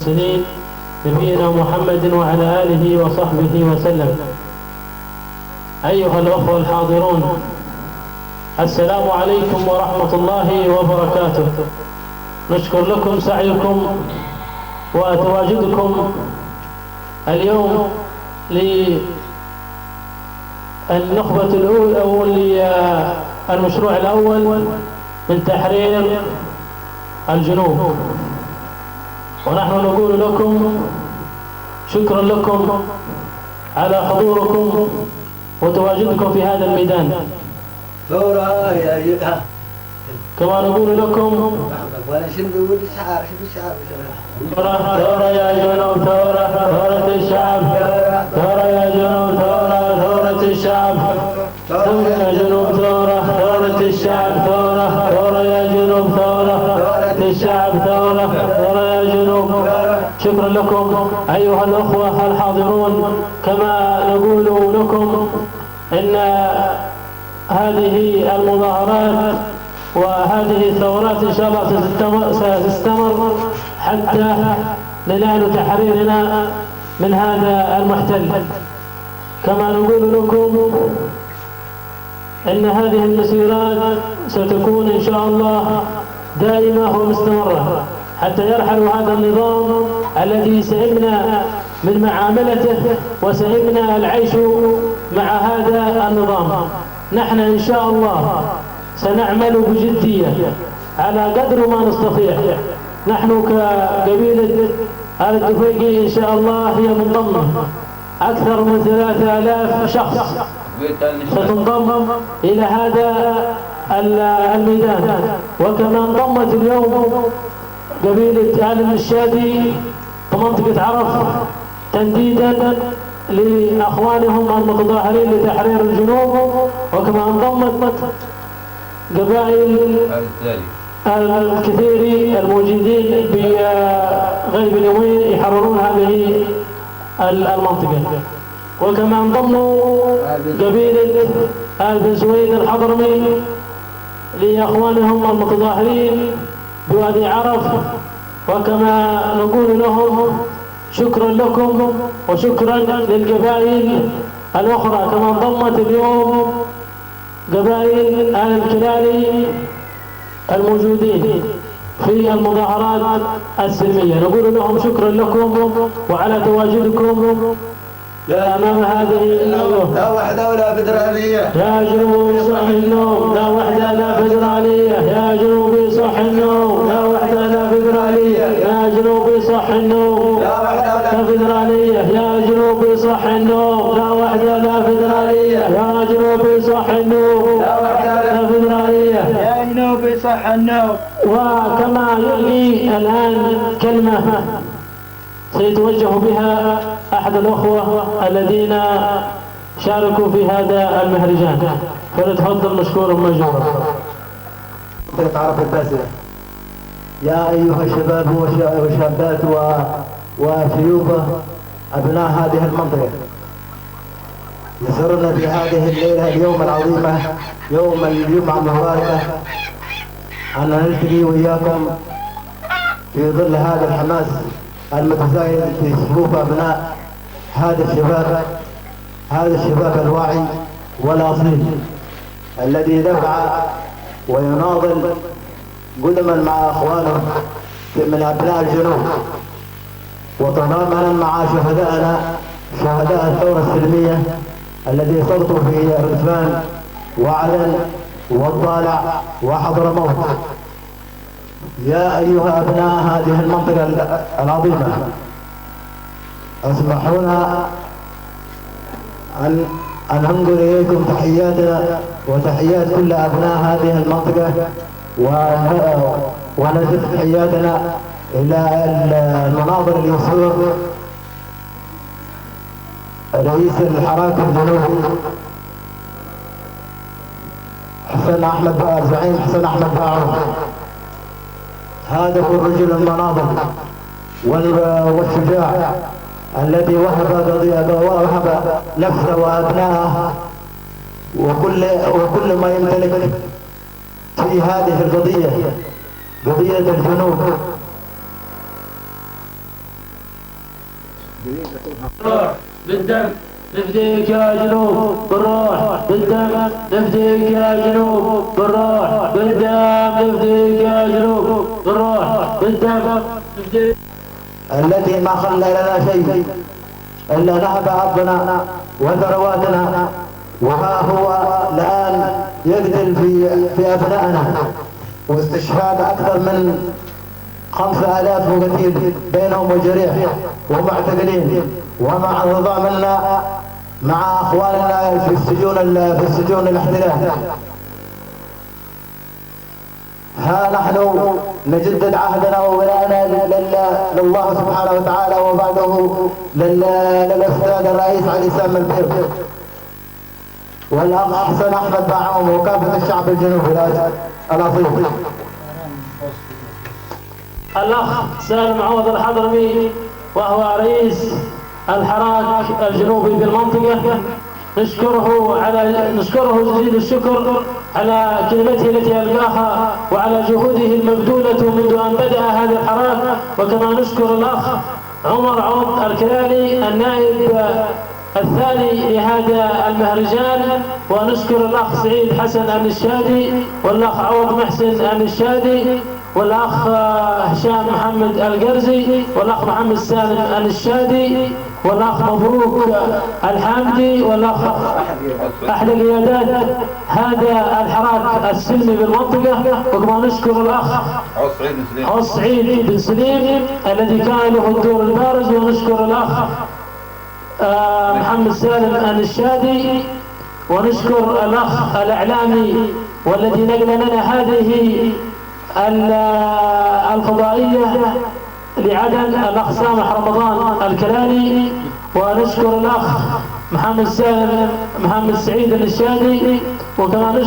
المرسلين نبينا محمد وعلى آله وصحبه وسلم. أيها الأخوة الحاضرون، السلام عليكم ورحمة الله وبركاته. نشكر لكم سعيكم وتواجدكم اليوم للنخبة الأولى أو للمشروع الأول من تحرير الجنوب، ونحن نقول لكم شكرا لكم على حضوركم وتواجدكم في هذا الميدان. كما نقول لكم ثورة يا جنوب، ثورة الشعب، ثورة يا جنوب، ثورة الشعب، ثورة يا جنوب، ثورة الشعب، ثورة يا جنوب، ثورة الشعب، ثورة يا جنوب. شكرا لكم أيها الأخوة الحاضرون. كما نقول لكم إن هذه المظاهرات وهذه الثورات إن شاء الله ستستمر حتى ننال تحريرنا من هذا المحتل. كما نقول لكم إن هذه المسيرات ستكون إن شاء الله دائمة ومستمرة حتى يرحل هذا النظام الذي سئمنا من معاملته وسئمنا العيش مع هذا النظام. نحن إن شاء الله سنعمل بجدية على قدر ما نستطيع. نحن كقبيلة آل الدفيقي إن شاء الله هي منضمة أكثر من 3000 شخص ستنضم إلى هذا الميدان. وكما انضمت اليوم قبيلة آل النشادي في منطقة عرف تنديدا لأخوانهم المتظاهرين لتحرير الجنوب، وكما انضمت قبائل الكثير الموجودين بغيب اليومين يحررون هذه المنطقة. وكما انضموا قبيلة آل بن سويد الحضرمي لأخوانهم المتظاهرين بوادي عرف. وكما نقول لهم شكرا لكم وشكرا للقبائل الأخرى. كما انضمت اليوم قبائل آل الكلالي الموجودين في المظاهرات السلمية، نقول لهم شكرا لكم وعلى تواجدكم أمام هذه لا وحدة ولا فدرالية يا جنوبي صح النوم، لا وحدة لا فدرالية يا جنوبي صح النوم، لا وحدة لا فدرالية يا جنوبي صح النوم، لا وحدة لا فدرالية يا جنوبي صح النوم، لا وحدة لا فدرالية يا جنوبي صح النوم، لا وحدة لا فدرالية يا جنوبي صح النوم. وكما يلي الآن كلمة سيتوجه بها أحد الأخوة الذين شاركوا في هذا المهرجان، فليتفضل مشكورا مأجورا. عرف الباسلة. يا أيها الشباب والشابات وشيوخ أبناء هذه المنطقة، يسرنا في هذه الليلة اليوم العظيمة يوم الجمعة المباركة أن نلتقي وإياكم في ظل هذا الحماس المتزايد في صفوف أبناء هذا الشباب الواعي والأصيل الذي دفع ويناضل قدما مع أخوانه من أبناء الجنوب، وتضامنا مع شهداء الثورة السلمية الذي صرتوا في ردفان وعدن والضالع وحضرموت. يا أيها أبناء هذه المنطقة العظيمة، اسمحونا أن ننقل إليكم تحياتنا وتحيات كل أبناء هذه المنطقة، ونزل تحياتنا إلى المناظر اللي يصور رئيس الحراك الجنوبي الزعيم حسن أحمد باعون. هذا هو الرجل المناضل والشجاع الذي وهب نفسه وأبنائه وكل ما يمتلك في هذه القضية، قضية الجنوب. بالدم نفديك يا جنوب بالروح بالدم نفديك يا جنوب بالروح بالدم نفديك يا جنوب بالروح بالدم نفديك التي ما خلى لنا شيء إلا نهب أرضنا وثرواتنا، وها هو الآن يقتل في أبنائنا، واستشهاد أكثر من 5000 مقتل بينهم وجريح ومعتقلين، ومع الرضا منا مع أخواننا في السجون الاحتلال. ها نحن نجدد عهدنا وولاءنا لله سبحانه وتعالى، وبعده للأستاذ الرئيس علي سام البير والأخ حسن أحمد باعوم وكافة الشعب الجنوبي الأصيل. الأخ سالم عوض الحضرمي وهو رئيس الحراك الجنوبي بالمنطقة، نشكره جزيل الشكر على كلمته التي ألقاها وعلى جهوده المبذولة منذ أن بدأ هذا الحراك. وكما نشكر الأخ عمر عوض الكلالي النائب الثاني لهذا المهرجان، ونشكر الأخ سعيد حسن النشادي والأخ عوض محسن النشادي والأخ هشام محمد القرزي والأخ محمد سالم النشادي والأخ مبروك الحامدي والأخ أحلى قيادات هذا الحراك السلمي بالمنطقة. وكما نشكر الأخ عصعيد بن سليم الذي كان له الدور البارز، ونشكر الأخ محمد سالم النشادي، ونشكر الأخ الإعلامي والذي نقل لنا هذه الفضائية لعدن الأخ سامح رمضان الكلالي، ونشكر الأخ محمد سعيد النشادي، وكما نشكر